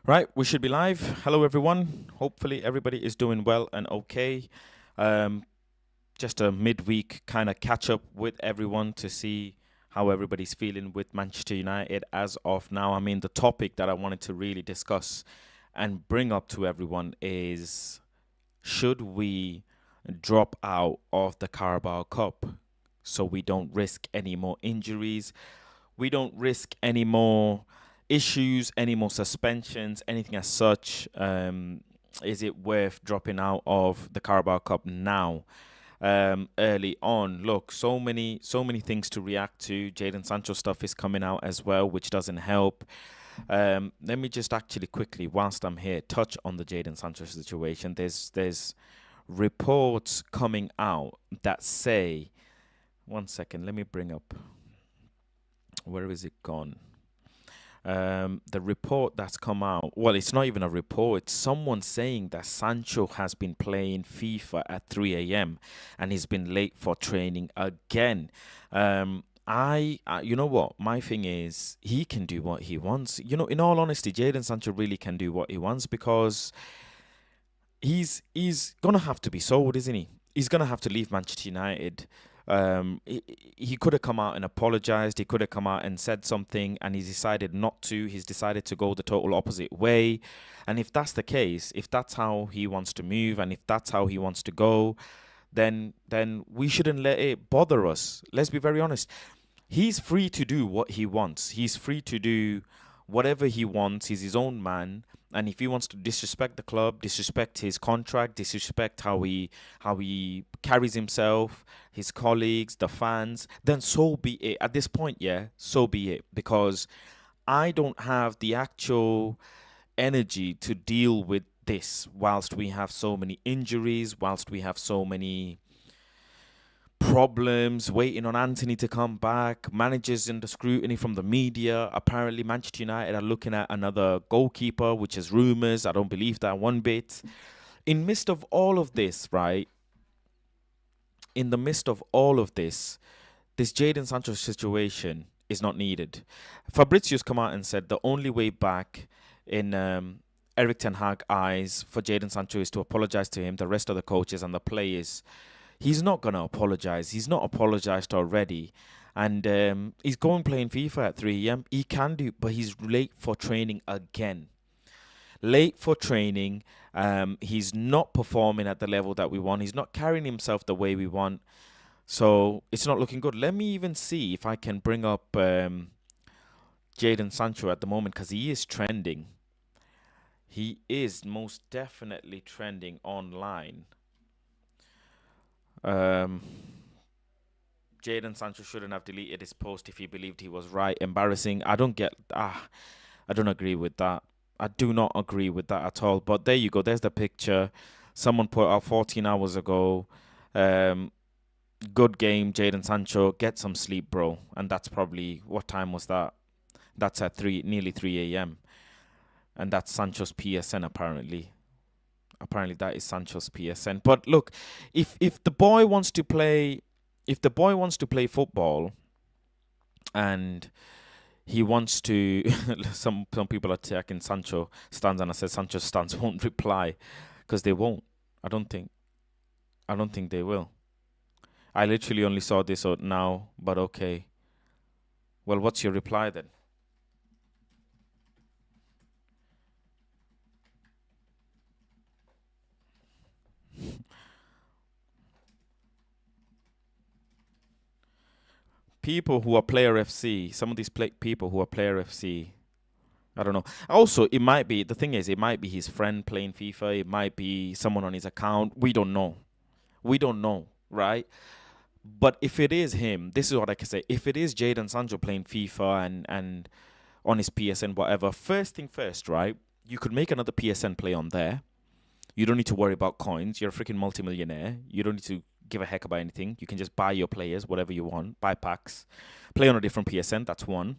Right, we should be live. Hello, everyone. Hopefully, everybody is doing well and okay. Um, just a midweek kind of catch up with everyone to see how everybody's feeling with Manchester United as of now. I mean, the topic that I wanted to really discuss and bring up to everyone is should we drop out of the Carabao Cup so we don't risk any more injuries? We don't risk any more issues, any more suspensions, anything as such. Is it worth dropping out of the Carabao Cup now? Early on, look, so many things to react to. Jadon Sancho stuff is coming out as well, which doesn't help. Let me just actually quickly, whilst I'm here, touch on the Jadon Sancho situation. There's reports coming out that say, one second, let me bring up, where is it gone? The report that's come out, well, it's not even a report, it's someone saying that Sancho has been playing FIFA at 3 a.m. and he's been late for training again. You know what? My thing is, he can do what he wants. You know, in all honesty, Jadon Sancho really can do what he wants because he's gonna have to be sold, isn't he? He's gonna have to leave Manchester United. He could have come out and apologized. He could have come out and said something, and he's decided not to. He's decided to go the total opposite way. And if that's the case, if that's how he wants to move, and if that's how he wants to go, then we shouldn't let it bother us. Let's be very honest. He's free to do what he wants. He's free to do whatever he wants. He's his own man. And if he wants to disrespect the club, disrespect his contract, disrespect how he carries himself, his colleagues, the fans, then so be it. At this point, yeah, so be it. Because I don't have the actual energy to deal with this whilst we have so many injuries, whilst we have so many problems, waiting on Antony to come back, managers in the scrutiny from the media. Apparently, Manchester United are looking at another goalkeeper, which is rumours. I don't believe that one bit. In midst of all of this, right? In the midst of all of this Jadon Sancho situation is not needed. Fabrizio's come out and said the only way back in Eric Ten Hag eyes for Jadon Sancho is to apologise to him, the rest of the coaches and the players. He's not going to apologize. He's not apologized already. And he's going playing FIFA at 3 a.m. He can do, but he's late for training again. Late for training. He's not performing at the level that we want. He's not carrying himself the way we want. So it's not looking good. Let me even see if I can bring up Jadon Sancho at the moment because he is trending. He is most definitely trending online. Um, Jadon Sancho shouldn't have deleted his post if he believed he was right. Embarrassing. I don't agree with that. I do not agree with that at all. But there you go. There's the picture. Someone put out 14 hours ago. Um, Good game, Jadon Sancho. Get some sleep, bro. And that's probably, what time was that? That's at nearly 3 a.m. And that's Sancho's PSN apparently. Apparently that is Sancho's PSN. But look, if the boy wants to play, if the boy wants to play football, and he wants to, some people are attacking Sancho stands, and I said Sancho stands won't reply because they won't. I don't think. I don't think they will. I literally only saw this out now, but okay. Well, what's your reply then? People who are player FC, some of these people who are player FC, I don't know. Also, it might be, the thing is, it might be his friend playing FIFA. It might be someone on his account. We don't know. We don't know, right? But if it is him, this is what I can say. If it is Jadon Sancho playing FIFA and on his PSN, whatever, first thing first, right? You could make another PSN play on there. You don't need to worry about coins. You're a freaking multimillionaire. You don't need to give a heck about anything. You can just buy your players, whatever you want, buy packs, play on a different PSN. That's one.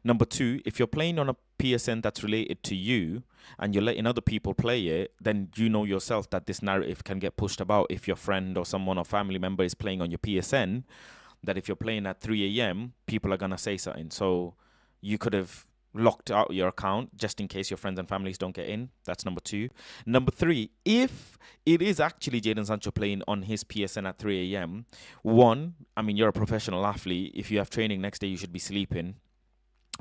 Number two, if you're playing on a PSN that's related to you and you're letting other people play it, then you know yourself that this narrative can get pushed about if your friend or someone or family member is playing on your PSN, that if you're playing at 3 a.m., people are going to say something. So you could have locked out your account just in case your friends and families don't get in. That's number two. Number three, if it is actually Jadon Sancho playing on his PSN at 3 a.m., one, I mean, you're a professional athlete. If you have training next day, you should be sleeping.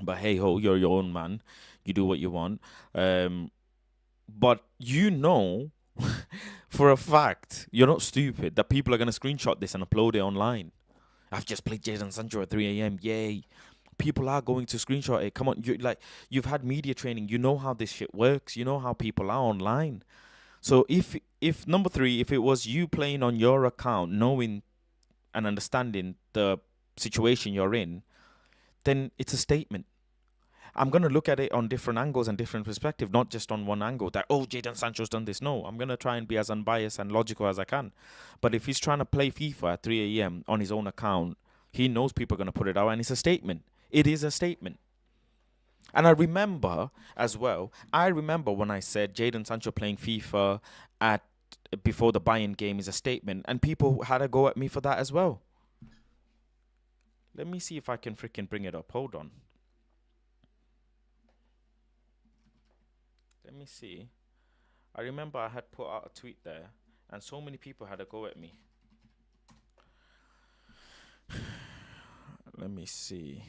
But hey ho, you're your own man. You do what you want. But you know for a fact, you're not stupid, that people are going to screenshot this and upload it online. I've just played Jadon Sancho at 3 a.m. Yay. People are going to screenshot it. Come on, you've had media training. You know how this shit works. You know how people are online. So if number three, if it was you playing on your account, knowing and understanding the situation you're in, then it's a statement. I'm going to look at it on different angles and different perspective, not just on one angle that, oh, Jadon Sancho's done this. No, I'm going to try and be as unbiased and logical as I can. But if he's trying to play FIFA at 3 a.m. on his own account, he knows people are going to put it out, and it's a statement. It is a statement. And I remember as well, when I said Jadon Sancho playing FIFA at before the Bayern game is a statement, and people had a go at me for that as well. Let me see if I can freaking bring it up. Hold on. Let me see. I remember I had put out a tweet there, and so many people had a go at me. Let me see.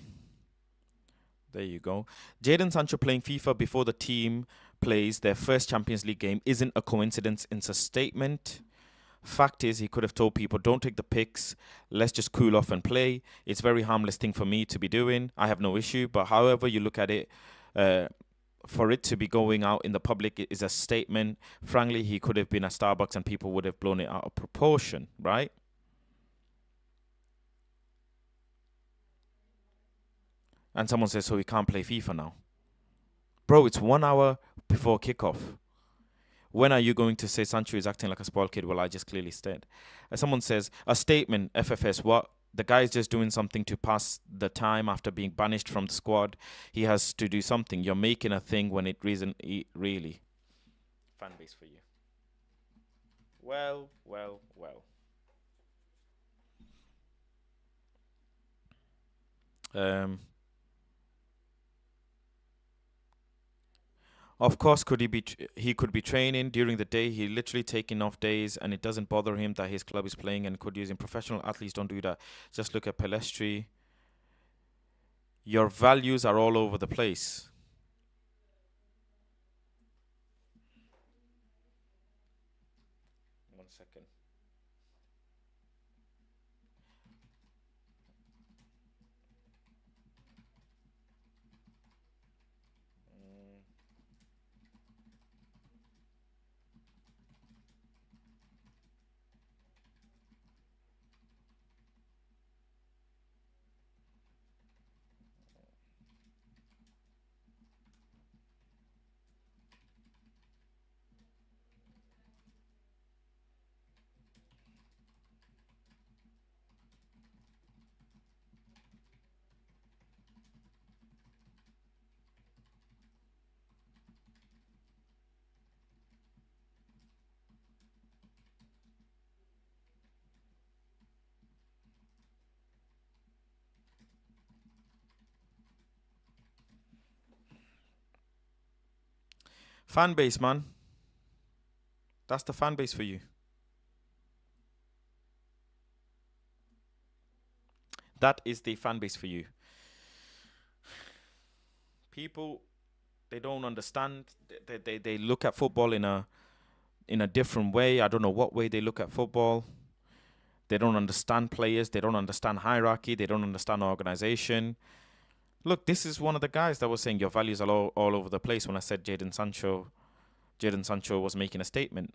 There you go. Jadon Sancho playing FIFA before the team plays their first Champions League game isn't a coincidence, it's a statement. Fact is, he could have told people, don't take the pics, let's just cool off and play. It's a very harmless thing for me to be doing. I have no issue. But however you look at it, for it to be going out in the public is a statement. Frankly, he could have been at Starbucks and people would have blown it out of proportion, right? And someone says, so he can't play FIFA now. Bro, it's 1 hour before kickoff. When are you going to say Sancho is acting like a spoiled kid? Well, I just clearly said. Someone says, a statement, FFS, what? The guy's just doing something to pass the time after being banished from the squad. He has to do something. You're making a thing when it isn't really. Fan base for you. Well. Um, Of course, he could be training during the day. He literally taking off days, and it doesn't bother him that his club is playing and could use him. Professional athletes don't do that. Just look at Pelestri. Your values are all over the place. One second. Fan base, man. That's the fan base for you. That is the fan base for you. People, they don't understand. They look at football in a different way. I don't know what way they look at football. They don't understand players. They don't understand hierarchy. They don't understand organization. Look, this is one of the guys that was saying your values are all over the place when I said Jadon Sancho was making a statement.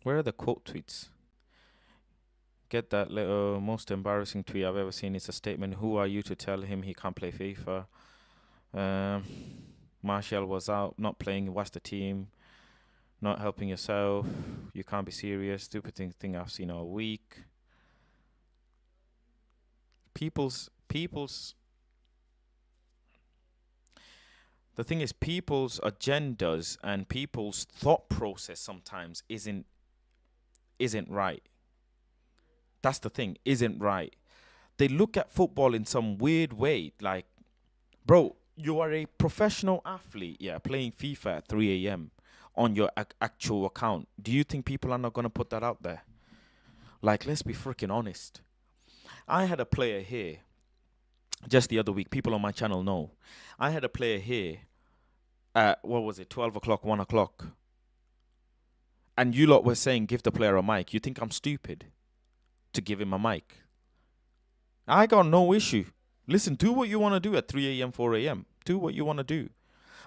Where are the quote tweets? Get that little most embarrassing tweet I've ever seen. It's a statement. Who are you to tell him he can't play FIFA? Martial was out, not playing. What's the team? Not helping yourself. You can't be serious. Stupid thing I've seen all week. People's The thing is, people's agendas and people's thought process sometimes isn't right. That's the thing, isn't right. They look at football in some weird way. Like, bro, you are a professional athlete, yeah, playing FIFA at 3 a.m. on your actual account. Do you think people are not going to put that out there? Like, let's be freaking honest. I had a player here just the other week. People on my channel know. I had a player here at, 12 o'clock, 1 o'clock. And you lot were saying, give the player a mic. You think I'm stupid to give him a mic? I got no issue. Listen, do what you want to do at 3 a.m., 4 a.m. Do what you want to do.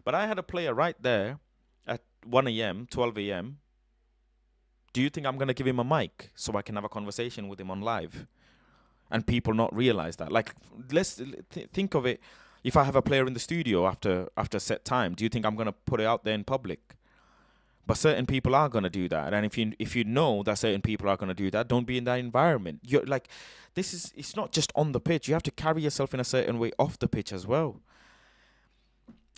But I had a player right there at 1 a.m., 12 a.m. Do you think I'm going to give him a mic so I can have a conversation with him on live? And people not realize that. Like, let's think of it. If I have a player in the studio after set time, do you think I'm going to put it out there in public? But certain people are going to do that. And if you know that certain people are going to do that, don't be in that environment. You're like, it's not just on the pitch. You have to carry yourself in a certain way off the pitch as well.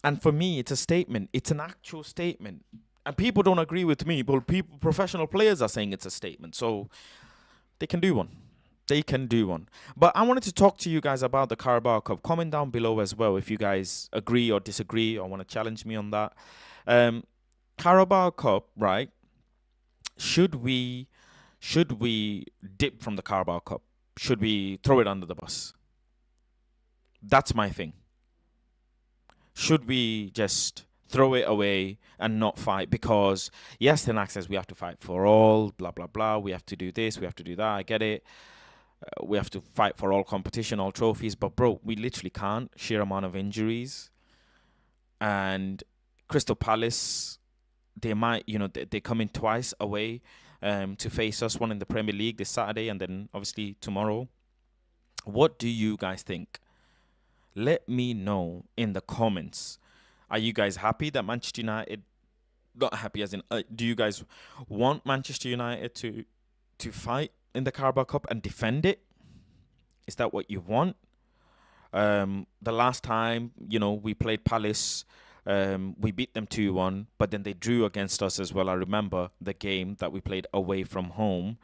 And for me, it's a statement. It's an actual statement. And people don't agree with me, but professional players are saying it's a statement. So they can do one. They can do one. But I wanted to talk to you guys about the Carabao Cup. Comment down below as well if you guys agree or disagree or want to challenge me on that. Carabao Cup, right? Should we dip from the Carabao Cup? Should we throw it under the bus? That's my thing. Should we just throw it away and not fight? Because yes, Tenak says we have to fight for all, blah, blah, blah. We have to do this, we have to do that. I get it. We have to fight for all competition, all trophies. But, bro, we literally can't. Sheer amount of injuries. And Crystal Palace, they might, they come in twice away to face us. One in the Premier League this Saturday and then, obviously, tomorrow. What do you guys think? Let me know in the comments. Are you guys happy that Manchester United... Not happy as in... do you guys want Manchester United to fight in the Carabao Cup and defend it? Is that what you want? The last time, we played Palace, we beat them 2-1, but then they drew against us as well. I remember the game that we played away from home.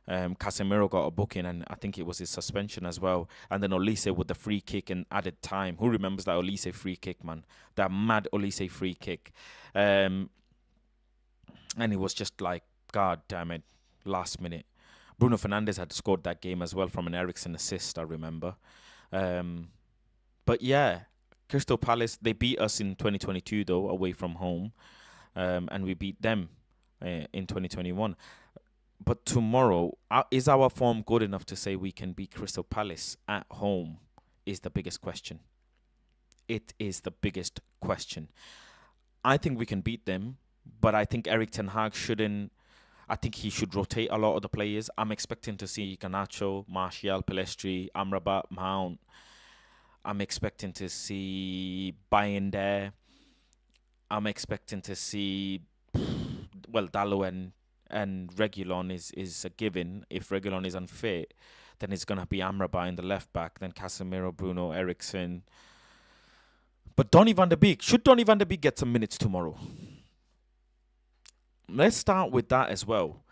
Casemiro got a booking, and I think it was his suspension as well. And then Olise with the free kick in added time. Who remembers that Olise free kick, man? That mad Olise free kick. And it was just like, God damn it, last minute. Bruno Fernandes had scored that game as well from an Eriksen assist, I remember. But yeah, Crystal Palace, they beat us in 2022, though, away from home. And we beat them in 2021. But tomorrow, is our form good enough to say we can beat Crystal Palace at home is the biggest question. It is the biggest question. I think we can beat them, but I think Erik ten Hag shouldn't. I think he should rotate a lot of the players. I'm expecting to see Garnacho, Martial, Pellistri, Amrabat, Mount. I'm expecting to see Bayern there. I'm expecting to see, Dalot and Reguilon is a given. If Reguilon is unfit, then it's going to be Amrabat in the left back, then Casemiro, Bruno, Eriksen. But Donny van de Beek, should Donny van de Beek get some minutes tomorrow? Let's start with that as well.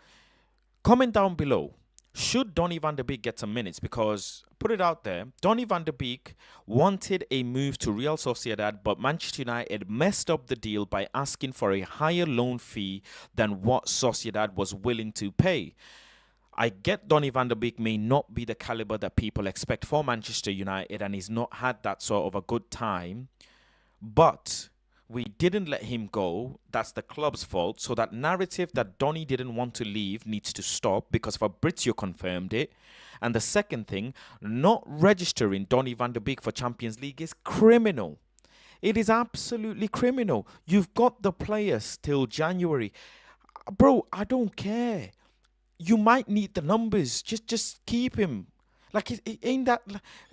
Comment down below. Should Donny van de Beek get some minutes? Because, put it out there, Donny van de Beek wanted a move to Real Sociedad, but Manchester United messed up the deal by asking for a higher loan fee than what Sociedad was willing to pay. I get Donny van de Beek may not be the caliber that people expect for Manchester United, and he's not had that sort of a good time, but we didn't let him go. That's the club's fault. So that narrative that Donny didn't want to leave needs to stop, because Fabrizio confirmed it. And the second thing, not registering Donny van de Beek for Champions League is criminal. It is absolutely criminal. You've got the players till January. Bro, I don't care. You might need the numbers. Just keep him. Like, it ain't that...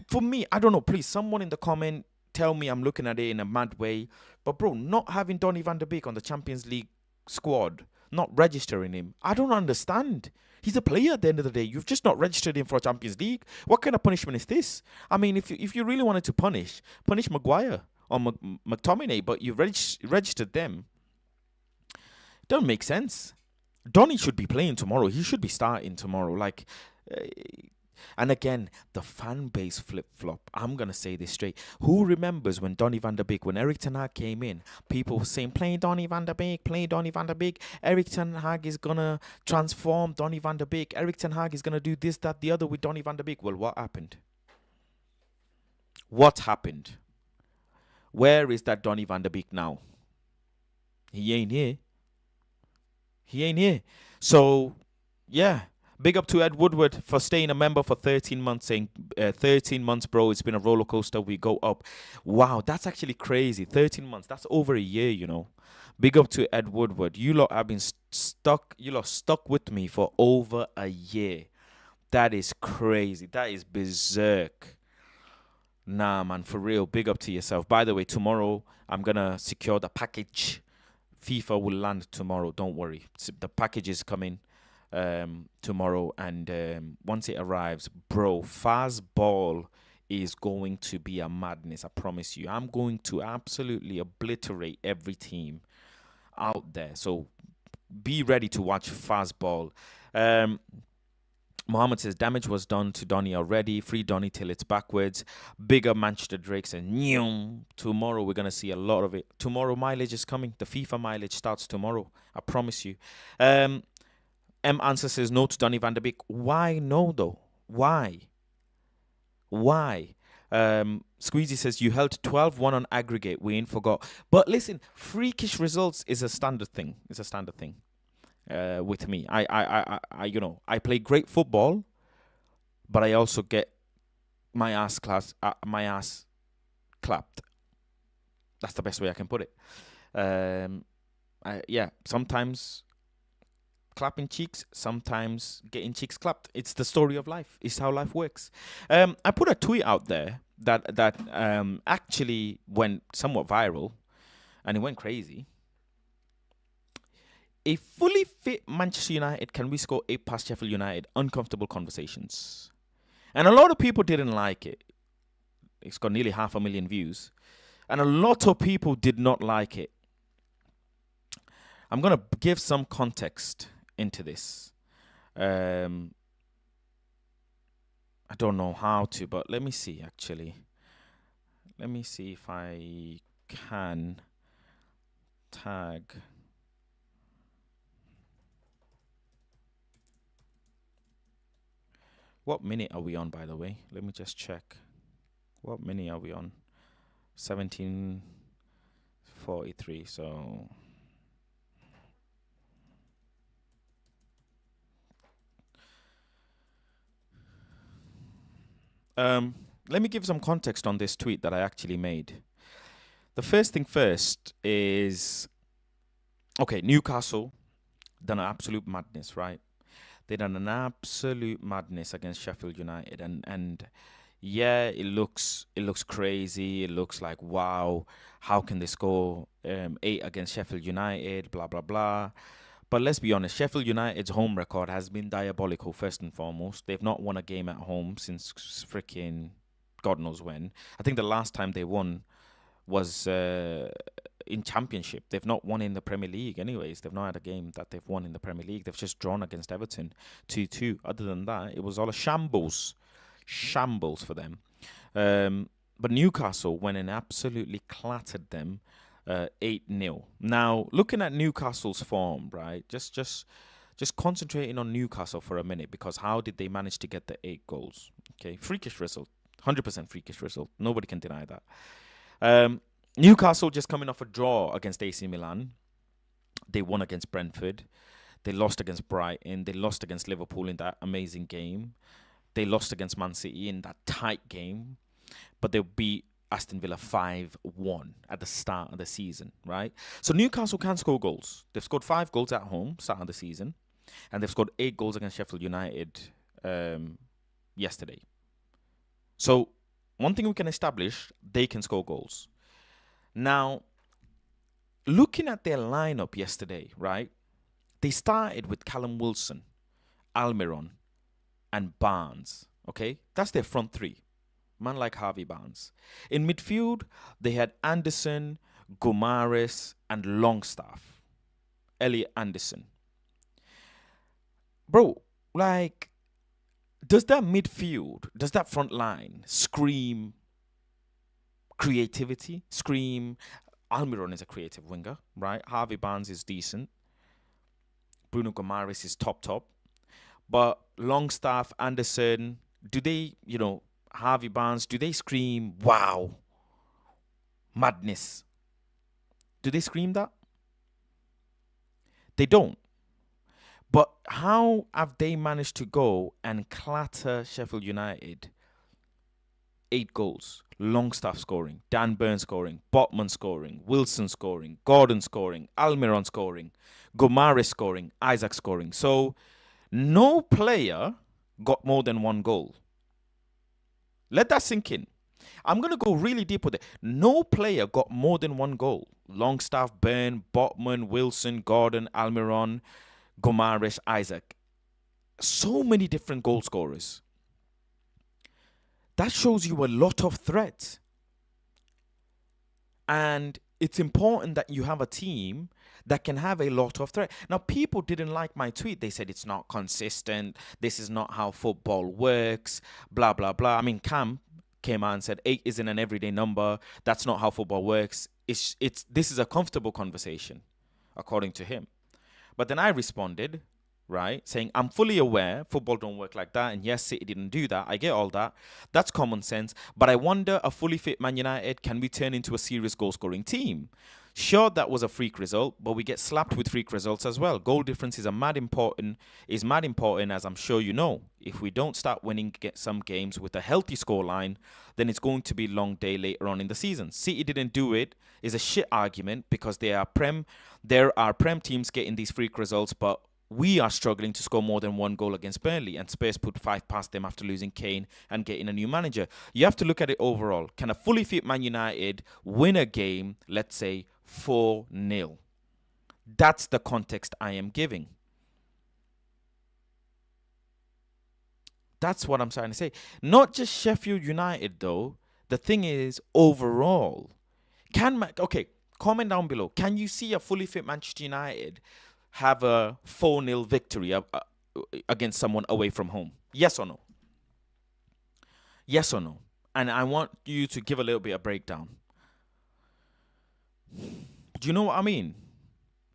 For me, I don't know. Please, someone in the comment tell me I'm looking at it in a mad way. But, bro, not having Donny van de Beek on the Champions League squad, not registering him, I don't understand. He's a player at the end of the day. You've just not registered him for a Champions League. What kind of punishment is this? I mean, if you really wanted to punish Maguire or McTominay, but you registered them. Don't make sense. Donny should be playing tomorrow. He should be starting tomorrow. Uh, and again, the fan base flip flop. I'm gonna say this straight. Who remembers when Donny van der Beek, when Eric Ten Hag came in, people were saying, "Play Donny van der Beek, play Donny van der Beek. Eric Ten Hag is gonna transform Donny van der Beek. Eric Ten Hag is gonna do this, that, the other with Donny van der Beek." Well, what happened? What happened? Where is that Donny van der Beek now? He ain't here. He ain't here. So, yeah. Big up to Ed Woodward for staying a member for 13 months, saying 13 months, bro. It's been a roller coaster. We go up. Wow, that's actually crazy. 13 months. That's over a year, you know. Big up to Ed Woodward. You lot have been stuck. You lot stuck with me for over a year. That is crazy. That is berserk. Nah, man, for real. Big up to yourself. By the way, tomorrow I'm going to secure the package. FIFA will land tomorrow. Don't worry. The package is coming tomorrow. And once it arrives, bro, fast ball is going to be a madness. I promise you. I'm going to absolutely obliterate every team out there. So be ready to watch fast ball. Mohammed says damage was done to Donny already. Free Donny till it's backwards. Bigger Manchester Drake says, Nyum. Tomorrow we're going to see a lot of it. Tomorrow mileage is coming. The FIFA mileage starts tomorrow. I promise you. M Answer says no to Donny van der Beek. Why no though? Why? Squeezy says you held 12-1 on aggregate. We ain't forgot. But listen, freakish results is a standard thing. It's a standard thing. With me, I play great football, but I also get my ass clapped. That's the best way I can put it. Sometimes clapping cheeks, sometimes getting cheeks clapped. It's the story of life. It's how life works. I put a tweet out there that actually went somewhat viral, and it went crazy. A fully fit Manchester United can we score 8 past Sheffield United? Uncomfortable conversations. And a lot of people didn't like it. It's got nearly 500,000 views. And a lot of people did not like it. I'm going to give some context into this. I don't know how to, but let me see, actually. Let me see if I can tag... What minute are we on, by the way? Let me just check. What minute are we on? 17:43. So let me give some context on this tweet that I actually made. The first thing first is, okay, Newcastle done an absolute madness, right? They done an absolute madness against Sheffield United, and yeah, it looks crazy. It looks like, wow, how can they score 8 against Sheffield United? Blah blah blah. But let's be honest, Sheffield United's home record has been diabolical. First and foremost, they've not won a game at home since freaking God knows when. I think the last time they won was in Championship. They've not won in the Premier League anyways. They've not had a game that they've won in the Premier League. They've just drawn against Everton 2-2. Other than that, it was all a shambles for them. But Newcastle went and absolutely clattered them 8-0. Now, looking at Newcastle's form, right, just concentrating on Newcastle for a minute, because how did they manage to get the 8 goals? Okay, freakish result. 100% freakish result. Nobody can deny that. Newcastle just coming off a draw against AC Milan. They won against Brentford. They lost against Brighton. They lost against Liverpool in that amazing game. They lost against Man City in that tight game. But they beat Aston Villa 5-1 at the start of the season, right? So Newcastle can score goals. They've scored 5 goals at home start of the season. And they've scored 8 goals against Sheffield United yesterday. So one thing we can establish, they can score goals. Now, looking at their lineup yesterday, right? They started with Callum Wilson, Almiron, and Barnes. Okay, that's their front three. Man like Harvey Barnes. In midfield, they had Anderson, Gomares, and Longstaff. Elliot Anderson. Bro, like, does that midfield, does that front line scream creativity? Scream Almiron is a creative winger, right? Harvey Barnes is decent. Bruno Gomares is top. But Longstaff, Anderson, do they, Harvey Barnes, do they scream, wow, madness? Do they scream that? They don't. But how have they managed to go and clatter Sheffield United 8 goals? Longstaff scoring, Dan Burn scoring, Botman scoring, Wilson scoring, Gordon scoring, Almiron scoring, Gomares scoring, Isaac scoring. So no player got more than 1 goal. Let that sink in. I'm going to go really deep with it. No player got more than 1 goal. Longstaff, Burn, Botman, Wilson, Gordon, Almiron, Gomares, Isaac. So many different goal scorers. That shows you a lot of threat. And it's important that you have a team that can have a lot of threat. Now, people didn't like my tweet. They said it's not consistent. This is not how football works. Blah, blah, blah. I mean, Cam came out and said 8 isn't an everyday number. That's not how football works. This is a comfortable conversation, according to him. But then I responded, right, saying I'm fully aware football don't work like that, and yes, City didn't do that. I get all that. That's common sense. But I wonder, a fully fit Man United, can we turn into a serious goal-scoring team? Sure, that was a freak result, but we get slapped with freak results as well. Goal difference is mad important, as I'm sure you know. If we don't start winning some games with a healthy scoreline, then it's going to be a long day later on in the season. City didn't do it is a shit argument because there are prem teams getting these freak results, but we are struggling to score more than 1 goal against Burnley, and Spurs put 5 past them after losing Kane and getting a new manager. You have to look at it overall. Can a fully fit Man United win a game, let's say 4-0? That's the context I am giving. That's what I'm trying to say. Not just Sheffield United, though. The thing is, overall, comment down below. Can you see a fully fit Manchester United have a 4-0 victory against someone away from home? Yes or no? Yes or no? And I want you to give a little bit of breakdown. Do you know what I mean?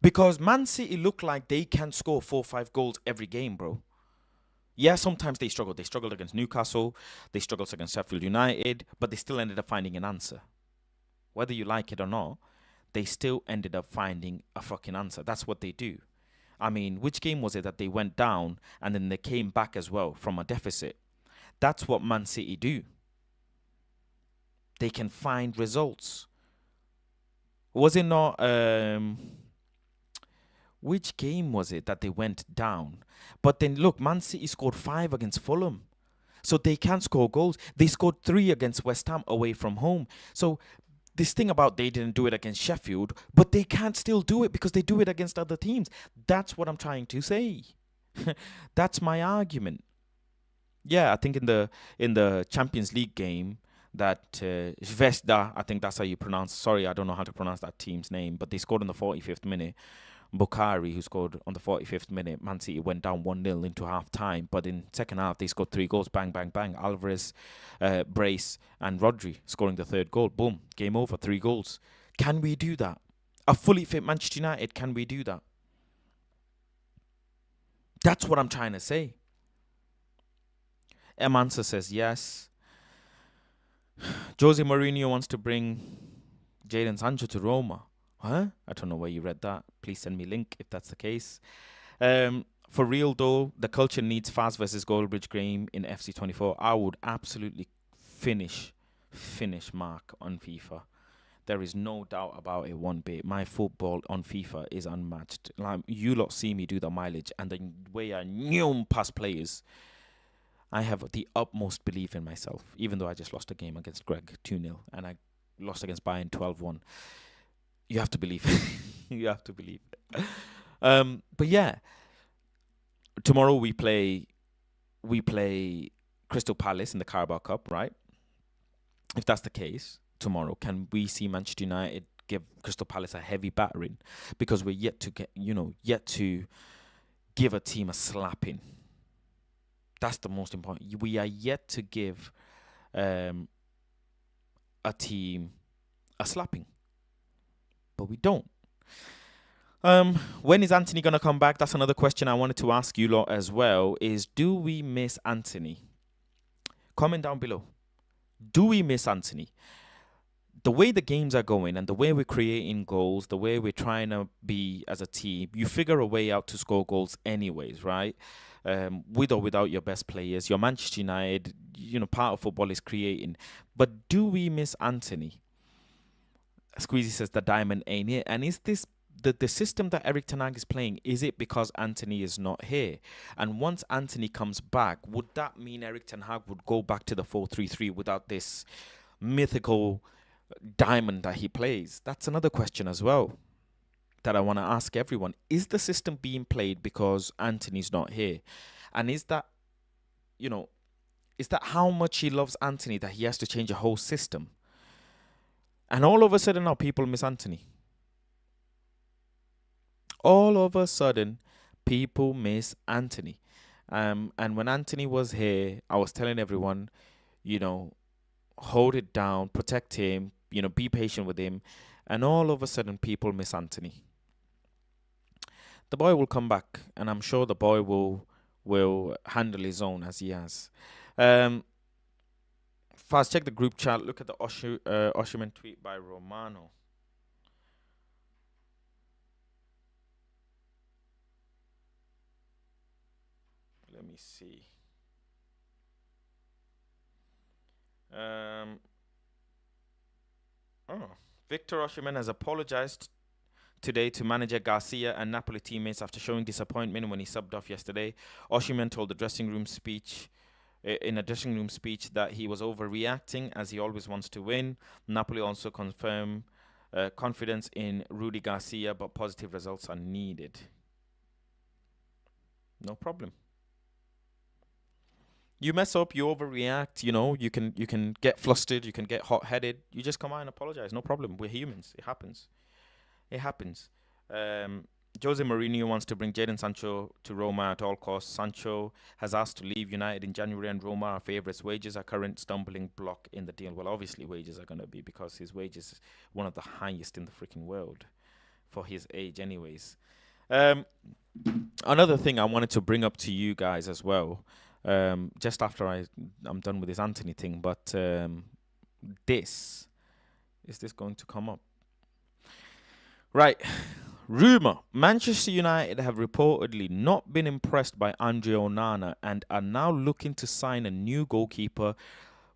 Because Man City look like they can score 4-5 goals every game, bro. Yeah, sometimes they struggle. They struggled against Newcastle. They struggled against Sheffield United. But they still ended up finding an answer. Whether you like it or not, they still ended up finding a fucking answer. That's what they do. I mean, which game was it that they went down and then they came back as well from a deficit? That's what Man City do. They can find results. Was it not... which game was it that they went down? But then, look, Man City scored 5 against Fulham. So they can score goals. They scored 3 against West Ham away from home. So this thing about they didn't do it against Sheffield, but they can't still do it because they do it against other teams. That's what I'm trying to say. That's my argument. Yeah, I think in the Champions League game that Zvezda, I think that's how you pronounce. Sorry, I don't know how to pronounce that team's name, but they scored in the 45th minute. Bukhari, who scored on the 45th minute. Man City went down 1-0 into half time, but in second half they scored 3 goals. Bang, bang, bang. Alvarez, Brace, and Rodri scoring the 3rd goal. Boom, game over. 3 goals. Can we do that? A fully fit Manchester United, can we do that? That's what I'm trying to say. Emansa says yes. Jose Mourinho wants to bring Jadon Sancho to Roma. Huh? I don't know where you read that. Please send me a link if that's the case. For real though, the culture needs Faz versus Goldbridge game in FC24. I would absolutely finish Mark on FIFA. There is no doubt about it one bit. My football on FIFA is unmatched. Like, you lot see me do the mileage and the way I knew past players. I have the utmost belief in myself, even though I just lost a game against Greg 2-0 and I lost against Bayern 12-1. You have to believe. You have to believe. But yeah, tomorrow we play Crystal Palace in the Carabao Cup, right? if that's the case, tomorrow, can we see Manchester United give Crystal Palace a heavy battering? Because we're yet to yet to give a team a slapping. That's the most important. We are yet to give a team a slapping, but we don't. When is Antony gonna come back? That's another question I wanted to ask you lot as well. Is do we miss Antony? Comment down below. Do we miss Antony? The way the games are going and the way we're creating goals, the way we're trying to be as a team, you figure a way out to score goals anyways, right? With or without your best players, your Manchester United, part of football is creating. But do we miss Antony? Squeezy says the diamond ain't it. And is this the system that Erik ten Hag is playing, is it because Antony is not here? And once Antony comes back, would that mean Erik ten Hag would go back to the 4-3-3 without this mythical diamond that he plays? That's another question as well that I want to ask everyone. Is the system being played because Antony's not here? And is that how much he loves Antony that he has to change a whole system? And all of a sudden now people miss Antony. All of a sudden people miss Antony. And when Antony was here, I was telling everyone, hold it down, protect him, be patient with him. And all of a sudden people miss Antony. The boy will come back, and I'm sure the boy will handle his own as he has. Fast, check the group chat. Look at the Osherman tweet by Romano. Let me see. Victor Osherman has apologized today to manager Garcia and Napoli teammates after showing disappointment when he subbed off yesterday. Osherman told the dressing room speech that he was overreacting as he always wants to win. Napoli also confirmed confidence in Rudy Garcia, but positive results are needed. No problem. You mess up, you overreact, you can get flustered, you can get hot-headed. You just come out and apologize. No problem. We're humans. It happens. Jose Mourinho wants to bring Jadon Sancho to Roma at all costs. Sancho has asked to leave United in January, and Roma are favourites. Wages are current stumbling block in the deal. Well, obviously wages are going to be, because his wages is one of the highest in the freaking world for his age anyways. Another thing I wanted to bring up to you guys as well, just after I'm done with this Antony thing, but is this going to come up? Right. Rumour. Manchester United have reportedly not been impressed by Andre Onana and are now looking to sign a new goalkeeper,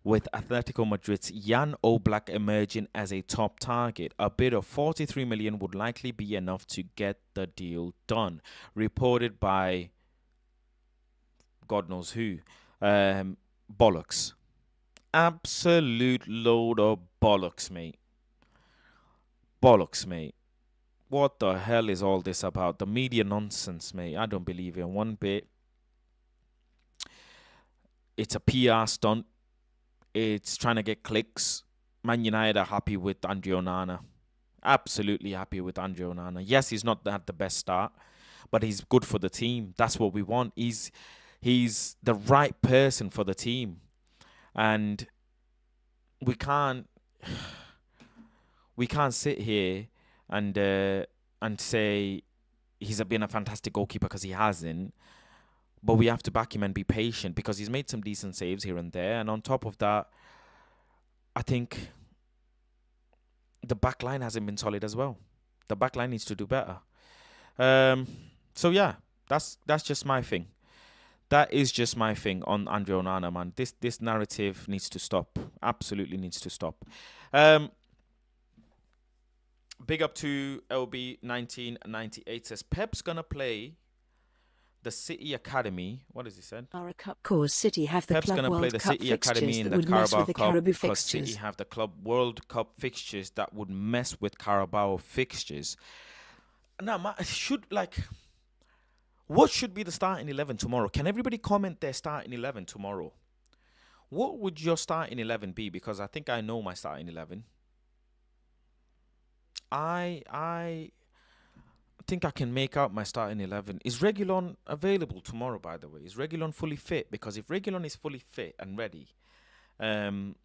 with Atletico Madrid's Jan Oblak emerging as a top target. A bid of 43 million would likely be enough to get the deal done. Reported by God knows who. Bollocks. Absolute load of bollocks, mate. What the hell is all this about? The media nonsense, mate. I don't believe it one bit. It's a PR stunt. It's trying to get clicks. Man United are happy with Andre Onana. Absolutely happy with Andre Onana. Yes, he's not had the best start, but he's good for the team. That's what we want. He's the right person for the team. And we can't sit here and say he's been a fantastic goalkeeper, because he hasn't. But we have to back him and be patient, because he's made some decent saves here and there. And on top of that, I think the back line hasn't been solid as well. The back line needs to do better. So yeah, that's just my thing. That is just my thing on Andre Onana, man. This narrative needs to stop. Absolutely needs to stop. Big up to LB1998 says Pep's gonna play the City Academy. What has he said? Carabao Cup cause City have the Pep's Club gonna play World the Cup City Academy in the Carabao Cup, because City have the Club World Cup fixtures that would mess with Carabao fixtures. Now, what should be the starting 11 tomorrow? Can everybody comment their starting 11 tomorrow? What would your starting 11 be? Because I think I know my starting 11. I think I can make out my starting 11. Is Regulon available tomorrow, by the way? Is Regulon fully fit? Because if Regulon is fully fit and ready, um,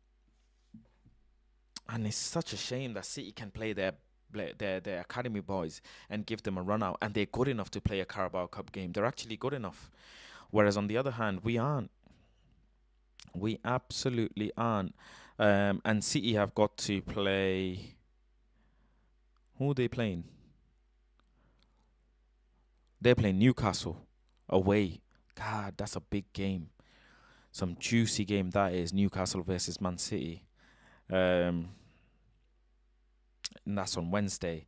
and it's such a shame that City can play their academy boys and give them a run out, and they're good enough to play a Carabao Cup game. They're actually good enough. Whereas on the other hand, we aren't. We absolutely aren't. And City have got to play. Who are they playing? They're playing Newcastle away. God, that's a big game. Some juicy game that is. Newcastle versus Man City. And that's on Wednesday.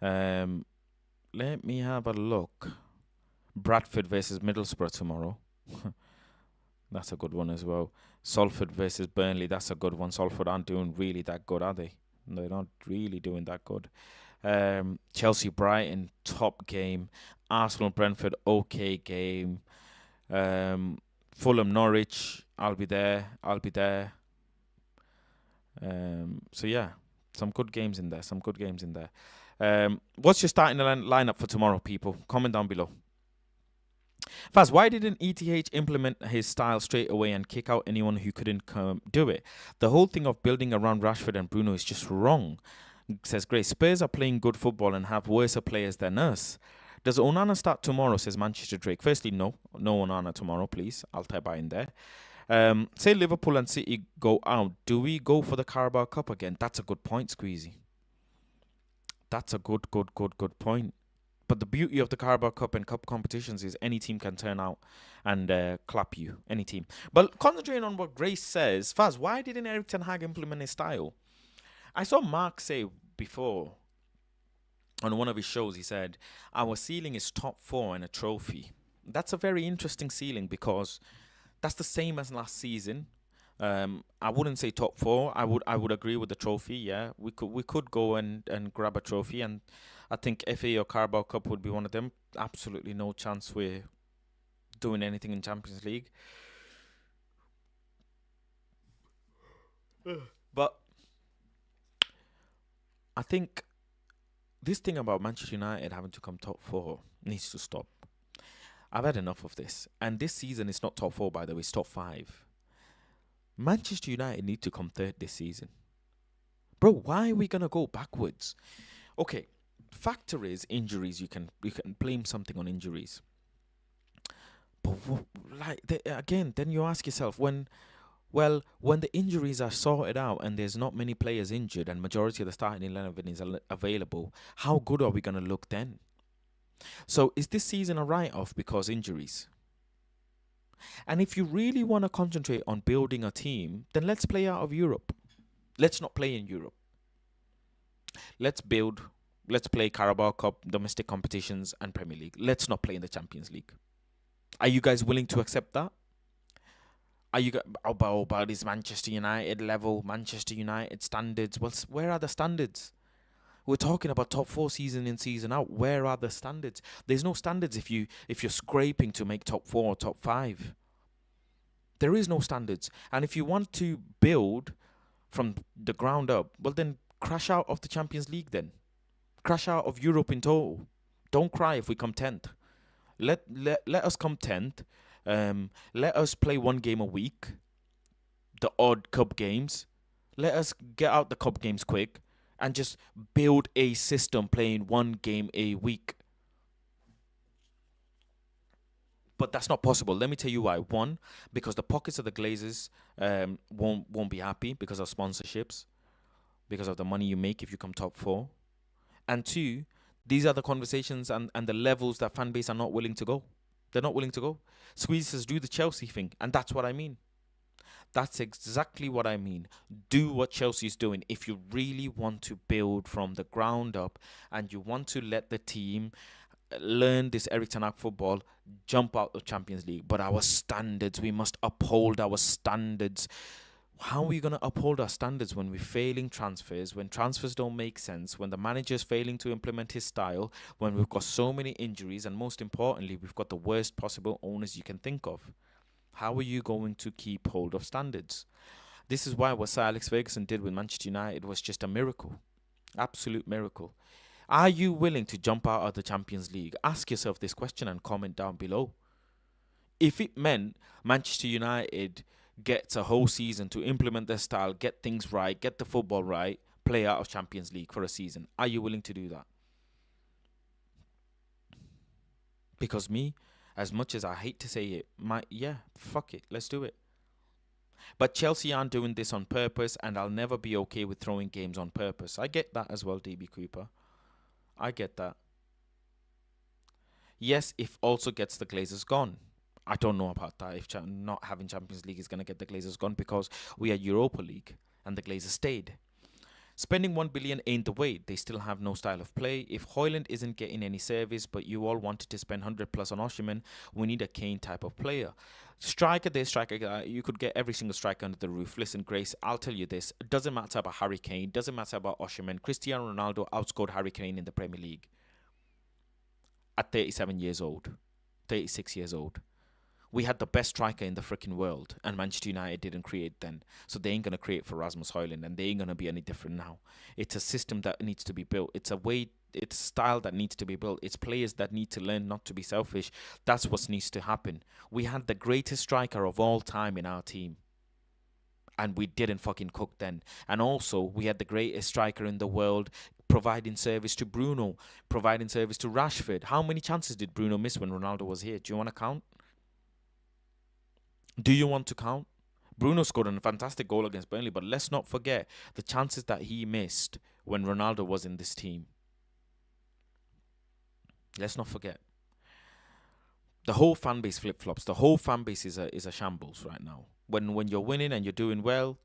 Let me have a look. Bradford versus Middlesbrough tomorrow. That's a good one as well. Salford versus Burnley. That's a good one. Salford aren't doing really that good, are they? They're not really doing that good. Chelsea Brighton, top game. Arsenal Brentford, okay game. Fulham Norwich, I'll be there. So yeah, some good games in there. What's your starting lineup for tomorrow, people? Comment down below. Faz, why didn't ETH implement his style straight away and kick out anyone who couldn't do it? The whole thing of building around Rashford and Bruno is just wrong. Says Grace, Spurs are playing good football and have worse players than us. Does Onana start tomorrow, says Manchester Drake? Firstly, no Onana tomorrow, please. I'll type in there. Say Liverpool and City go out. Do we go for the Carabao Cup again? That's a good point, Squeezy. That's a good point. But the beauty of the Carabao Cup and cup competitions is any team can turn out and clap you. Any team. But concentrating on what Grace says, Faz, why didn't Erik ten Hag implement his style? I saw Mark say before on one of his shows, he said, our ceiling is top 4 and a trophy. That's a very interesting ceiling because that's the same as last season. I wouldn't say top 4. I would agree with the trophy. Yeah, we could go and grab a trophy, and I think FA or Carabao Cup would be one of them. Absolutely no chance we're doing anything in Champions League. But I think this thing about Manchester United having to come top 4 needs to stop. I've had enough of this. And this season is not top 4, by the way, it's top 5. Manchester United need to come third this season. Bro, why are we going to go backwards? Okay, factor is injuries. You can blame something on injuries. But again, then you ask yourself, when the injuries are sorted out and there's not many players injured and majority of the starting 11 is available, how good are we going to look then? So is this season a write-off because injuries? And if you really want to concentrate on building a team, then let's play out of Europe. Let's not play in Europe. Let's play Carabao Cup, domestic competitions, and Premier League. Let's not play in the Champions League. Are you guys willing to accept that? Are you about this Manchester United level, Manchester United standards? Well, where are the standards? We're talking about top 4 season in, season out. Where are the standards? There's no standards if you're scraping to make top 4 or top 5. There is no standards. And if you want to build from the ground up, well then crash out of the Champions League then. Crash out of Europe in total. Don't cry if we come 10th. Let us come 10th. Let us play one game a week. The odd cup games. Let us get out the cup games quick. And just build a system playing one game a week. But that's not possible. Let me tell you why. 1, because the pockets of the Glazers won't be happy because of sponsorships, because of the money you make if you come top 4. And 2, these are the conversations and the levels that fan base are not willing to go. They're not willing to go. Squeeze says, do the Chelsea thing. And that's what I mean. That's exactly what I mean. Do what Chelsea's doing. If you really want to build from the ground up and you want to let the team learn this Erik ten Hag football, jump out of Champions League. But our standards, we must uphold our standards. How are we going to uphold our standards when we're failing transfers, when transfers don't make sense, when the manager's failing to implement his style, when we've got so many injuries, and most importantly, we've got the worst possible owners you can think of? How are you going to keep hold of standards? This is why what Sir Alex Ferguson did with Manchester United was just a miracle. Absolute miracle. Are you willing to jump out of the Champions League? Ask yourself this question and comment down below. If it meant Manchester United gets a whole season to implement their style, get things right, get the football right, play out of Champions League for a season, are you willing to do that? Because me, as much as I hate to say it, fuck it, let's do it. But Chelsea aren't doing this on purpose, and I'll never be okay with throwing games on purpose. I get that as well, DB Cooper. I get that. Yes, if also gets the Glazers gone. I don't know about that. If not having Champions League is going to get the Glazers gone, because we had Europa League and the Glazers stayed. Spending 1 billion ain't the way. They still have no style of play. If Hoyland isn't getting any service, but you all wanted to spend 100 plus on Oshiman, we need a Kane type of player. Striker, this striker, you could get every single striker under the roof. Listen, Grace, I'll tell you this. It doesn't matter about Harry Kane. Doesn't matter about Oshiman. Cristiano Ronaldo outscored Harry Kane in the Premier League at 37 years old, 36 years old. We had the best striker in the freaking world, and Manchester United didn't create then. So they ain't going to create for Rasmus Højlund, and they ain't going to be any different now. It's a system that needs to be built. It's a style that needs to be built. It's players that need to learn not to be selfish. That's what needs to happen. We had the greatest striker of all time in our team, and we didn't fucking cook then. And also, we had the greatest striker in the world providing service to Bruno, providing service to Rashford. How many chances did Bruno miss when Ronaldo was here? Do you want to count? Do you want to count? Bruno scored a fantastic goal against Burnley, but let's not forget the chances that he missed when Ronaldo was in this team. Let's not forget. The whole fan base flip flops. The whole fan base is a shambles right now. When you're winning and you're doing well,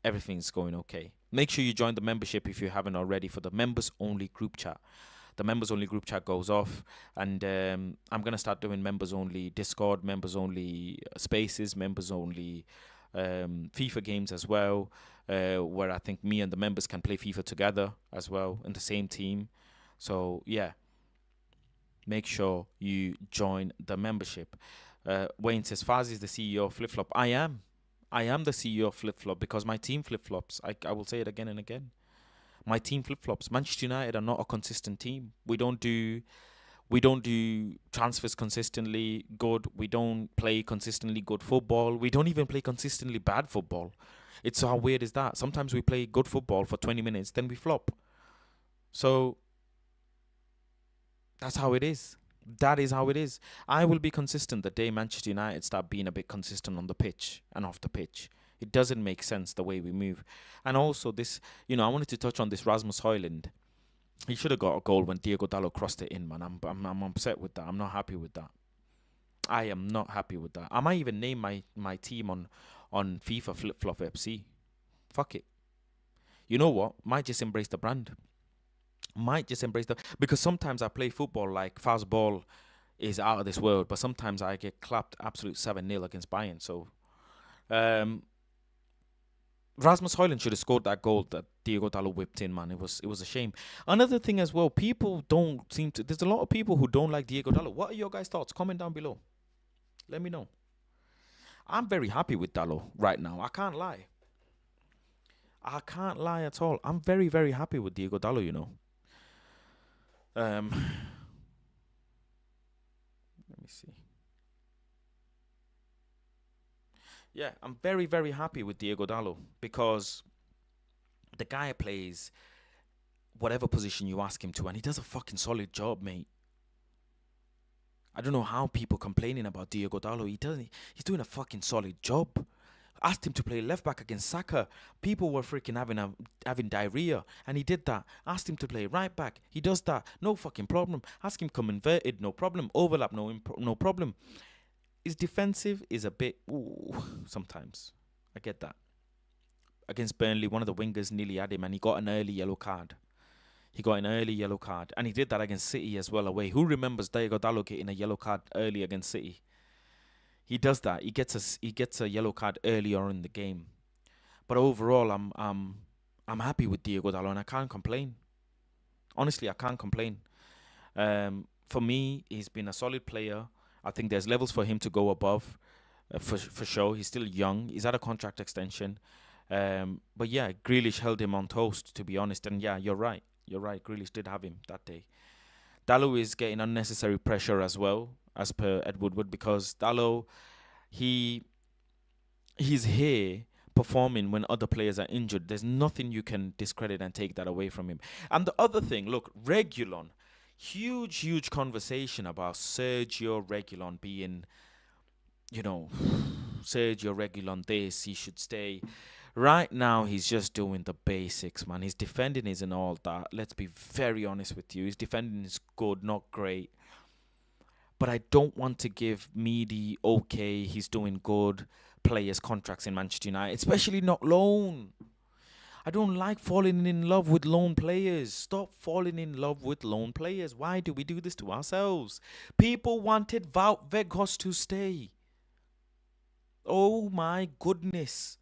everything's going okay. Make sure you join the membership if you haven't already for the members only group chat. The members only group chat goes off, and I'm gonna start doing members only Discord, members only spaces, members only FIFA games as well, where I think me and the members can play FIFA together as well in the same team. So yeah, make sure you join the membership. Wayne says, Faz is the CEO of Flip Flop. I am. I am the CEO of Flip Flop because my team flip flops. I will say it again and again. My team flip flops. Manchester United are not a consistent team. We don't do transfers consistently good. We don't play consistently good football. We don't even play consistently bad football. It's how weird is that? Sometimes we play good football for 20 minutes, then we flop. So that's how it is. That is how it is. I will be consistent the day Manchester United start being a bit consistent on the pitch and off the pitch. It doesn't make sense the way we move. And also this, I wanted to touch on this Rasmus Højlund. He should have got a goal when Diego Dallo crossed it in, man. I'm upset with that. I'm not happy with that. I am not happy with that. I might even name my team on FIFA Flip Flop FC. Fuck it. You know what? Might just embrace the brand. Because sometimes I play football like fast ball is out of this world, but sometimes I get clapped absolute 7-0 against Bayern. So um Rasmus Højlund should have scored that goal that Diego Dallo whipped in, man. It was a shame. Another thing as well, people don't seem to. There's a lot of people who don't like Diego Dallo. What are your guys' thoughts? Comment down below. Let me know. I'm very happy with Dallo right now. I can't lie. I can't lie at all. I'm very, very happy with Diego Dallo. Let me see. Yeah, I'm very, very happy with Diego Dallo because the guy plays whatever position you ask him to, and he does a fucking solid job, mate. I don't know how people complaining about Diego Dallo. He's doing a fucking solid job. Asked him to play left back against Saka. People were freaking having diarrhea, and he did that. Asked him to play right back. He does that. No fucking problem. Ask him come inverted. No problem. Overlap. No problem. His defensive is a bit sometimes. I get that. Against Burnley, one of the wingers nearly had him, and he got an early yellow card. And he did that against City as well away. Who remembers Diego Dallo getting a yellow card early against City? He does that. He gets a yellow card earlier in the game. But overall, I'm happy with Diego Dallo, and I can't complain. Honestly, I can't complain. For me, he's been a solid player. I think there's levels for him to go above. for sure. He's still young. He's at a contract extension. But yeah, Grealish held him on toast, to be honest. And yeah, you're right. You're right. Grealish did have him that day. Dallo is getting unnecessary pressure as well, as per Ed Woodward, because Dallo, he he's here performing when other players are injured. There's nothing you can discredit and take that away from him. And the other thing, look, Regulon, huge conversation about Sergio Regulon being, you know, Sergio Regulon this, he should stay. Right now, he's just doing the basics, man. His defending isn't all that. Let's be very honest with you. His defending is good, not great. But I don't want to give Meady okay, he's doing good players contracts in Manchester United, especially not loan. I don't like falling in love with loan players. Stop falling in love with loan players. Why do we do this to ourselves? People wanted Wout Weghorst to stay. Oh my goodness.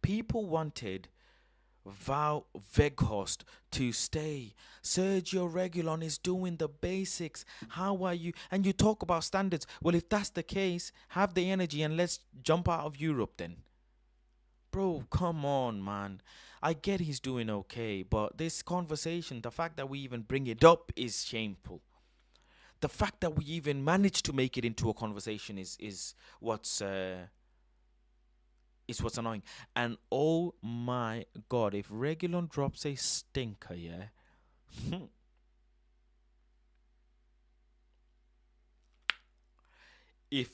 People wanted Wout Weghorst to stay. Sergio Regulon is doing the basics. How are you? And you talk about standards. Well, if that's the case, have the energy and let's jump out of Europe then. Bro, come on, man. I get he's doing okay, but this conversation, the fact that we even bring it up is shameful. The fact that we even managed to make it into a conversation what's uh, is what's annoying. And oh my god, if Regulon drops a stinker, yeah. If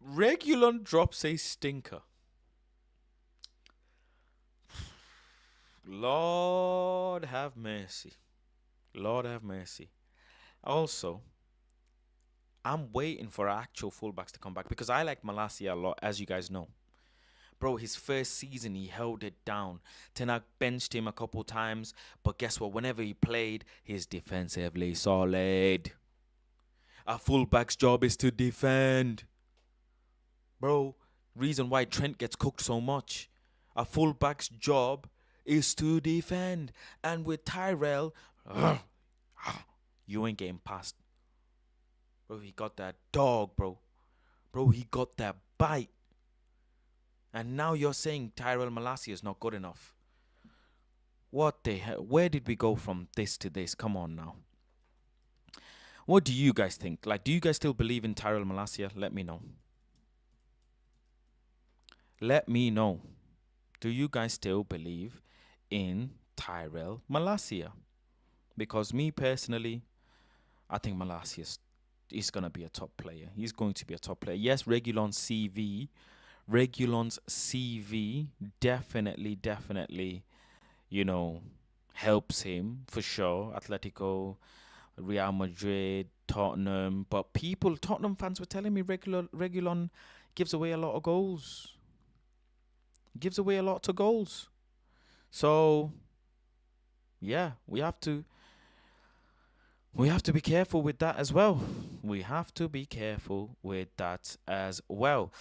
Regulon drops a stinker, Lord have mercy. Lord have mercy. Also, I'm waiting for actual fullbacks to come back because I like Malacia a lot, as you guys know. Bro, his first season, he held it down. Tenak benched him a couple times, but guess what? Whenever he played, he's defensively solid. A fullback's job is to defend. Bro, reason why Trent gets cooked so much. A fullback's job is to defend. And with Tyrell, you ain't getting past. Bro, he got that dog, bro. Bro, he got that bite. And now you're saying Tyrell Malacia is not good enough. What the hell? Where did we go from this to this? Come on now. What do you guys think? Like, do you guys still believe in Tyrell Malacia? Let me know. Let me know. Do you guys still believe in Tyrell Malacia? Because me personally, I think Malacia is going to be a top player. He's going to be a top player. Yes, Regulon's CV definitely, helps him for sure. Atletico, Real Madrid, Tottenham. But Tottenham fans were telling me Regulon gives away a lot of goals. Gives away a lot of goals. So, yeah, we have to be careful with that as well. We have to be careful with that as well.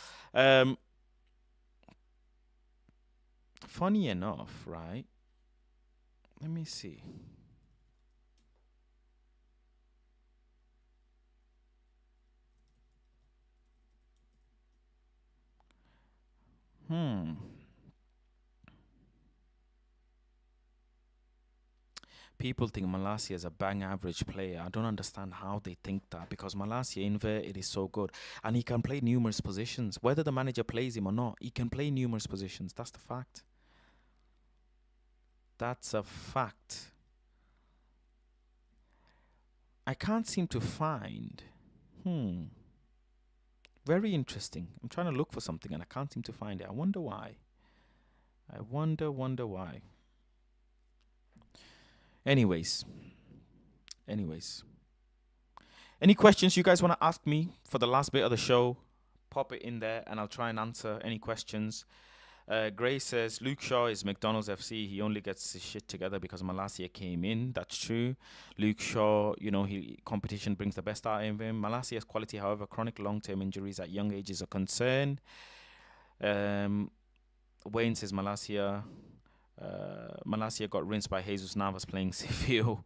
Funny enough, right? Let me see. People think Malacia is a bang average player. I don't understand how they think that because Malacia inverted is so good and he can play numerous positions. Whether the manager plays him or not, he can play numerous positions. That's the fact. That's a fact. I can't seem to find. Very interesting. I'm trying to look for something and I can't seem to find it. I wonder why. I wonder why. Anyways. Any questions you guys want to ask me for the last bit of the show? Pop it in there and I'll try and answer any questions. Gray says, Luke Shaw is McDonald's FC. He only gets his shit together because Malacia came in. That's true. Luke Shaw, competition brings the best out of him. Malacia's quality, however, chronic long-term injuries at young age is a concern. Wayne says Malacia got rinsed by Jesus Navas playing Seville.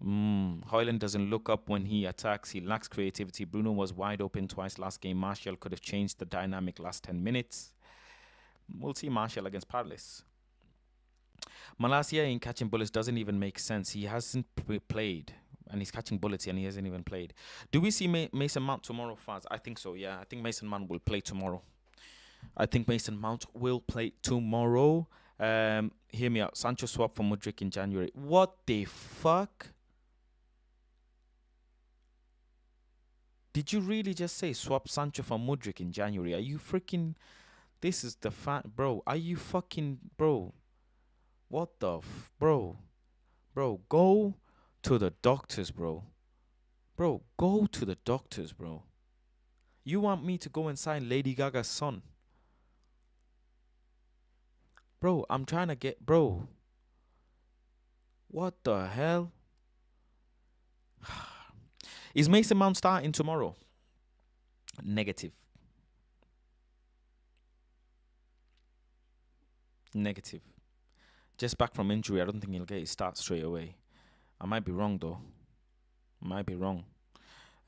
Højlund doesn't look up when he attacks. He lacks creativity. Bruno was wide open twice last game. Martial could have changed the dynamic last 10 minutes. We'll see Martial against Palace. Malacia in catching bullets doesn't even make sense. He hasn't played. And he's catching bullets and he hasn't even played. Do we see Mason Mount tomorrow, Faz? I think so, yeah. I think Mason Mount will play tomorrow. Hear me out. Sancho swap for Mudryk in January. What the fuck? Did you really just say swap Sancho for Mudryk in January? Are you freaking... This is the fact, bro. Are you fucking... Bro. What the... Bro. Bro, go to the doctors, bro. Bro, go to the doctors, bro. You want me to go and sign Lady Gaga's son? Bro, I'm trying to get... Bro. What the hell? Is Mason Mount starting tomorrow? Negative. Negative. Just back from injury. I don't think he'll get his start straight away. I might be wrong, though. Might be wrong.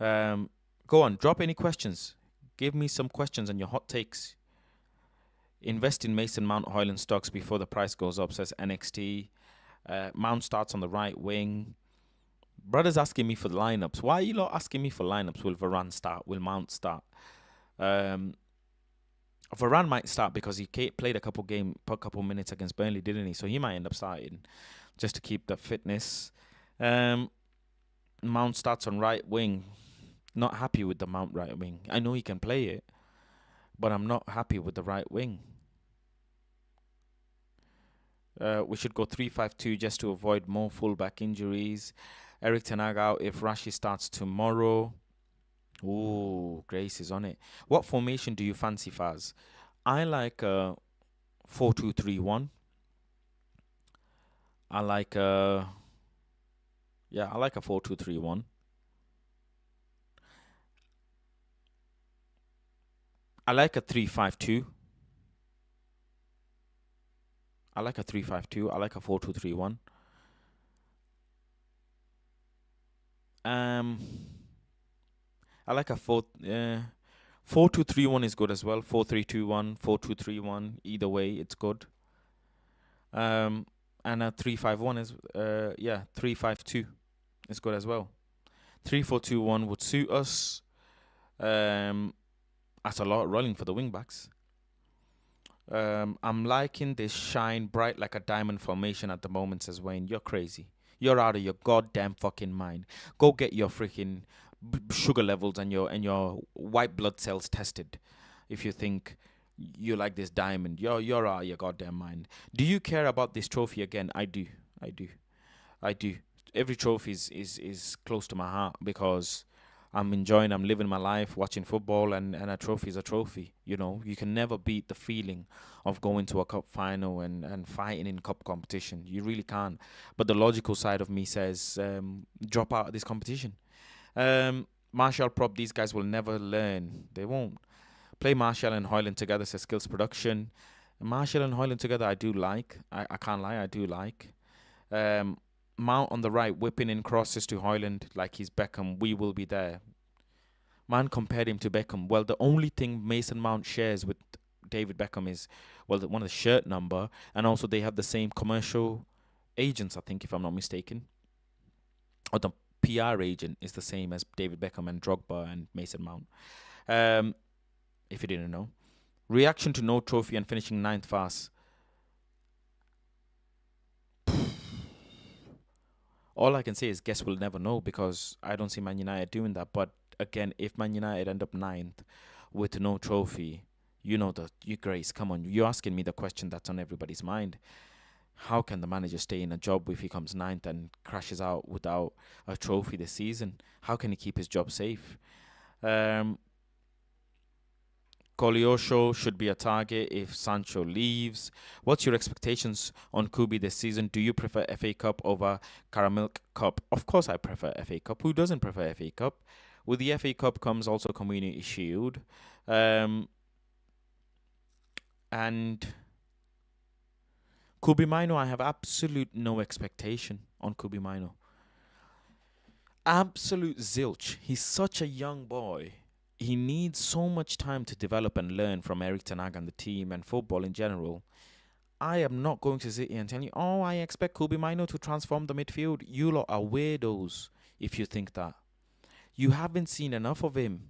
Go on. Drop any questions. Give me some questions and your hot takes. Invest in Mason Mount Højlund stocks before the price goes up, says NXT. Mount starts on the right wing. Brother's asking me for the lineups. Why are you lot asking me for lineups? Will Varane start? Will Mount start? Varane might start because he played a couple minutes against Burnley, didn't he? So he might end up starting just to keep the fitness. Mount starts on right wing. Not happy with the Mount right wing. I know he can play it, but I'm not happy with the right wing. We should go 3-5-2 just to avoid more fullback injuries. Eric Ten Hag out if Rashi starts tomorrow. Ooh, Grace is on it. What formation do you fancy, Faz? I like 4-2-3-1. I like a 4-2-3-1. I like a 3-5-2. I like a 3-5-2. I like a 4-2-3-1. I like a 4-2-3-1 is good as well. 4-3-2-1, 4-2-3-1. Either way, it's good. And a 3-5-1 is 3-5-2 is good as well. 3-4-2-1 would suit us. That's a lot of rolling for the wing backs. I'm liking this shine bright like a diamond formation at the moment, says Wayne. You're crazy. You're out of your goddamn fucking mind. Go get your freaking sugar levels and your white blood cells tested. If you think you like this diamond, you're out of your goddamn mind. Do you care about this trophy again? I do. Every trophy is close to my heart because I'm living my life, watching football, and a trophy is a trophy. You know, you can never beat the feeling of going to a cup final and fighting in cup competition. You really can't. But the logical side of me says, drop out of this competition. Martial prop, these guys will never learn. They won't. Play Martial and Højlund together, says Skills Production. Martial and Højlund together, I do like. I can't lie, I do like. Mount on the right, whipping in crosses to Højlund like he's Beckham. We will be there. Man compared him to Beckham. Well, the only thing Mason Mount shares with David Beckham is, one of the shirt number, and also they have the same commercial agents, I think, if I'm not mistaken. Or the PR agent is the same as David Beckham and Drogba and Mason Mount. If you didn't know. Reaction to no trophy and finishing 9th fast. All I can say is guess we'll never know because I don't see Man United doing that. But again, if Man United end up 9th with no trophy, Grace, come on. You're asking me the question that's on everybody's mind. How can the manager stay in a job if he comes 9th and crashes out without a trophy this season? How can he keep his job safe? Koleosho should be a target if Sancho leaves. What's your expectations on Kubi this season? Do you prefer FA Cup over Carabao Cup? Of course I prefer FA Cup. Who doesn't prefer FA Cup? With the FA Cup comes also Community Shield. And Kubi Mino, I have absolute no expectation on Kubi Mino. Absolute zilch. He's such a young boy. He needs so much time to develop and learn from Eric Ten Hag and the team and football in general. I am not going to sit here and tell you, oh, I expect Kobe Mino to transform the midfield. You lot are weirdos if you think that. You haven't seen enough of him.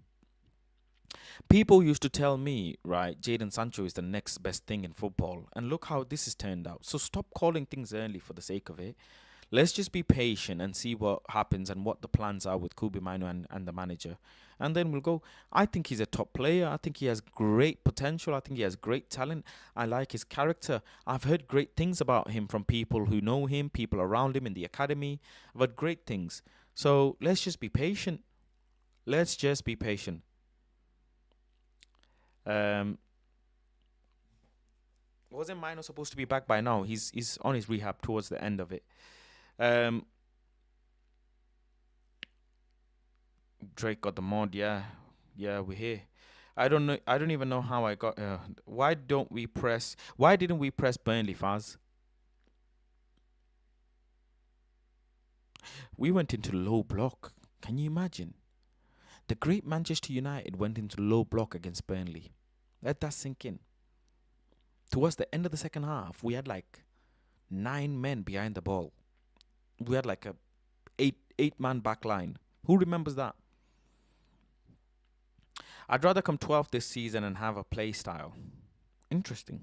People used to tell me, right, Jadon Sancho is the next best thing in football. And look how this has turned out. So stop calling things early for the sake of it. Let's just be patient and see what happens and what the plans are with Kobe Mino and the manager. And then we'll go. I think he's a top player. I think he has great potential. I think he has great talent. I like his character. I've heard great things about him from people who know him, people around him in the academy. I've heard great things. So let's just be patient. Let's just be patient. Um, wasn't Mino supposed to be back by now? He's on his rehab towards the end of it. Um, Drake got the mod. Yeah, yeah, we're here. I don't know. I don't even know how I got. Why don't we press? Why didn't we press Burnley, Faz? We went into low block. Can you imagine? The great Manchester United went into low block against Burnley. Let that sink in. Towards the end of the second half, we had like 9 men behind the ball. We had like a eight-man back line. Who remembers that? I'd rather come 12th this season and have a play style. Interesting.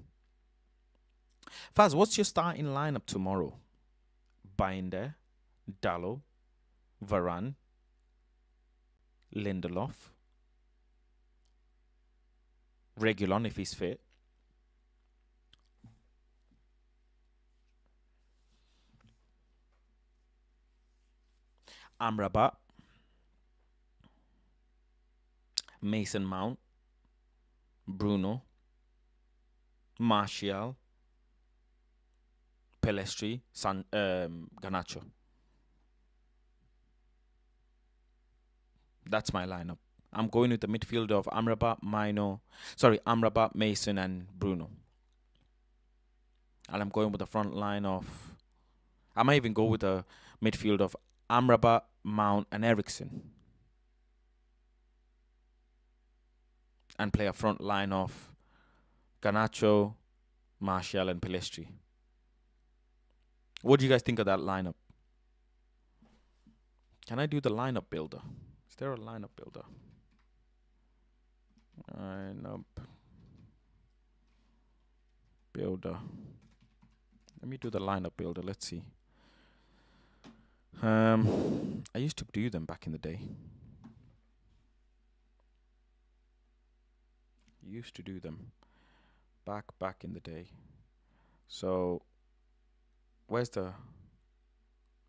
Faz, what's your starting lineup tomorrow? Binder, Dallo, Varane, Lindelof, Regulon if he's fit, Amrabat, Mason Mount, Bruno, Martial, Pelestri, Garnacho. That's my lineup. I'm going with the midfield of Amrabat, Mason, and Bruno. And I'm going with the front line of. I might even go with the midfield of Amrabat, Mount, and Ericsson. And play a front line of Garnacho, Martial, and Pelestri. What do you guys think of that lineup? Can I do the lineup builder? Is there a lineup builder? Lineup builder. Let me do the lineup builder. Let's see. I used to do them back in the day. Used to do them back in the day. So where's the?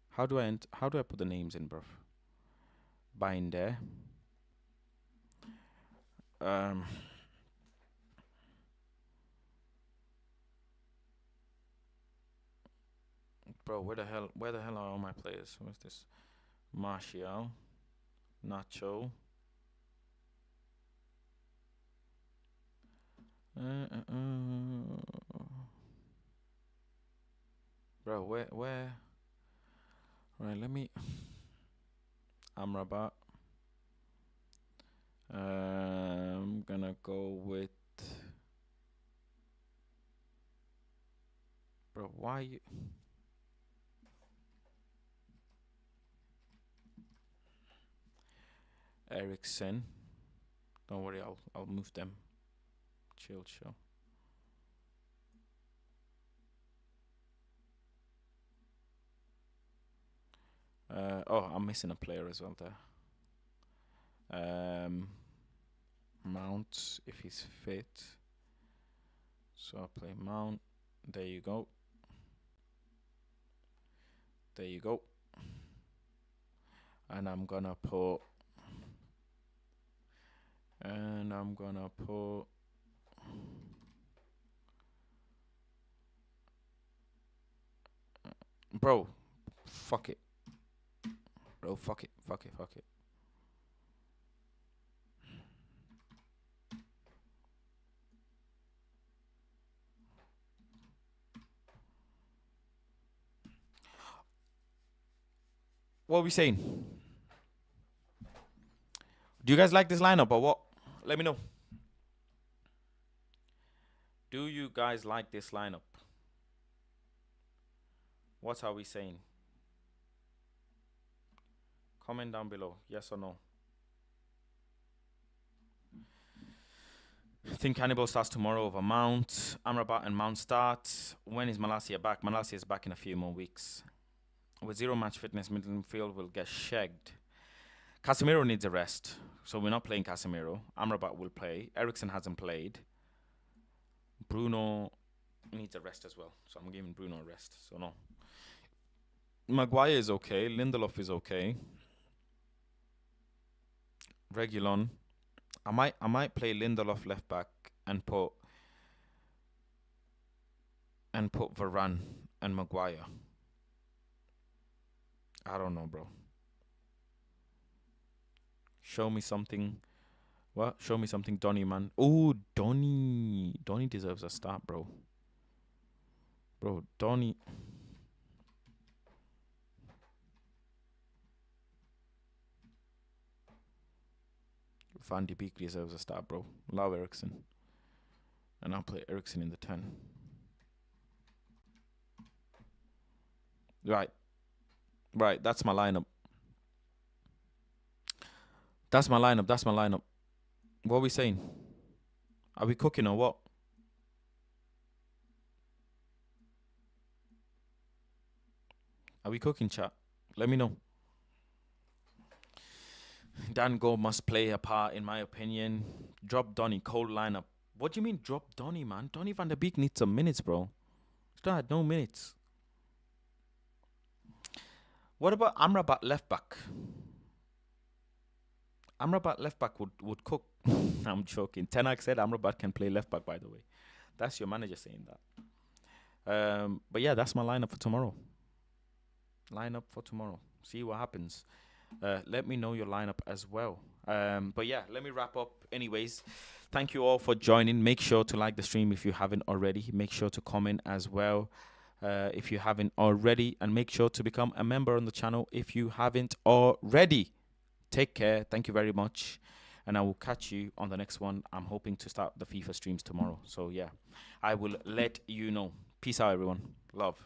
How do I put the names in, bruv? Binder. Bro, where the hell are all my players? What's this? Martial, Nacho. Bro, where? Right, let me. Amrabat. I'm gonna go with. Bro, why you? Ericsson. Don't worry, I'll move them. Chill. I'm missing a player as well there. Mount if he's fit. So I'll play Mount. There you go. And I'm gonna put. Bro, fuck it. Bro, fuck it. What are we saying? Do you guys like this lineup or what? Let me know. Do you guys like this lineup? What are we saying? Comment down below. Yes or no? I think Hannibal starts tomorrow over Mount. Amrabat and Mount start. When is Malacia back? Malacia is back in a few more weeks. With zero match fitness, midfield will get shagged. Casemiro needs a rest, so we're not playing Casemiro. Amrabat will play. Ericsson hasn't played. Bruno needs a rest as well, so I'm giving Bruno a rest. So no. Maguire is okay. Lindelof is okay. Regulon. I might play Lindelof left back and put Varane and Maguire. I don't know, bro. Show me something. What? Show me something, Donny, man. Oh, Donny. Donny deserves a start, bro. Bro, Donny. Van de Beek deserves a start, bro. Love Ericsson. And I'll play Ericsson in the 10. Right. Right, that's my lineup. That's my lineup. What are we saying? Are we cooking or what? Are we cooking, chat? Let me know. Dan Go must play a part, in my opinion. Drop Donny, cold lineup. What do you mean drop Donny, man? Donny van der Beek needs some minutes, bro. Still had no minutes. What about Amrabat left back? Amrabat left back would cook. I'm joking. Tenak said Amrabat can play left back, by the way. That's your manager saying that. But yeah, that's my lineup for tomorrow. See what happens. Let me know your lineup as well. But yeah, let me wrap up. Anyways, thank you all for joining. Make sure to like the stream if you haven't already. Make sure to comment as well if you haven't already. And make sure to become a member on the channel if you haven't already. Take care. Thank you very much. And I will catch you on the next one. I'm hoping to start the FIFA streams tomorrow. So yeah, I will let you know. Peace out, everyone. Love.